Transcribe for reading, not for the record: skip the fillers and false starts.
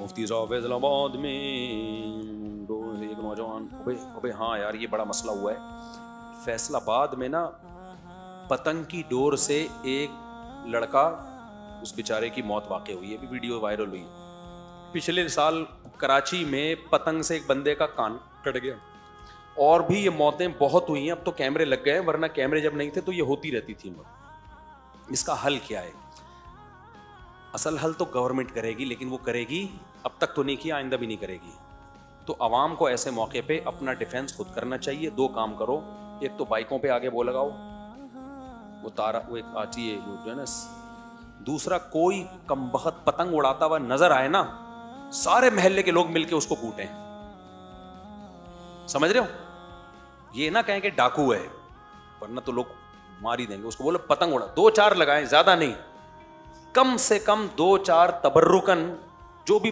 مفتی صاحب فیصل آباد میں ایک نوجوان، ابے ہاں یار یہ بڑا مسئلہ ہوا ہے فیصل آباد میں نا، پتنگ کی ڈور سے ایک لڑکا، اس بیچارے کی موت واقع ہوئی ہے، ابھی ویڈیو وائرل ہوئی ہے۔ پچھلے سال کراچی میں پتنگ سے ایک بندے کا کان کٹ گیا، اور بھی یہ موتیں بہت ہوئی ہیں، اب تو کیمرے لگ گئے ہیں، ورنہ کیمرے جب نہیں تھے تو یہ ہوتی رہتی تھی۔ اس کا حل کیا ہے؟ اصل حل تو گورنمنٹ کرے گی، لیکن وہ کرے گی، اب تک تو نہیں کیا، آئندہ بھی نہیں کرے گی۔ تو عوام کو ایسے موقع پہ اپنا ڈیفینس خود کرنا چاہیے۔ دو کام کرو، ایک تو بائکوں پہ آگے وہ لگاؤ، وہ تارا، وہ ایک آتی ہے وہ جو ہے نا۔ دوسرا، کوئی کمبخت پتنگ اڑاتا ہوا نظر آئے نا، سارے محلے کے لوگ مل کے اس کو کوٹیں۔ سمجھ رہے ہو؟ یہ نہ کہیں کہ ڈاکو ہے، ورنہ تو لوگ مار ہی دیں گے اس کو۔ بولے پتنگ اڑا، 2-4 لگائیں، زیادہ نہیں، کم سے کم 2-4 تبرکن، جو بھی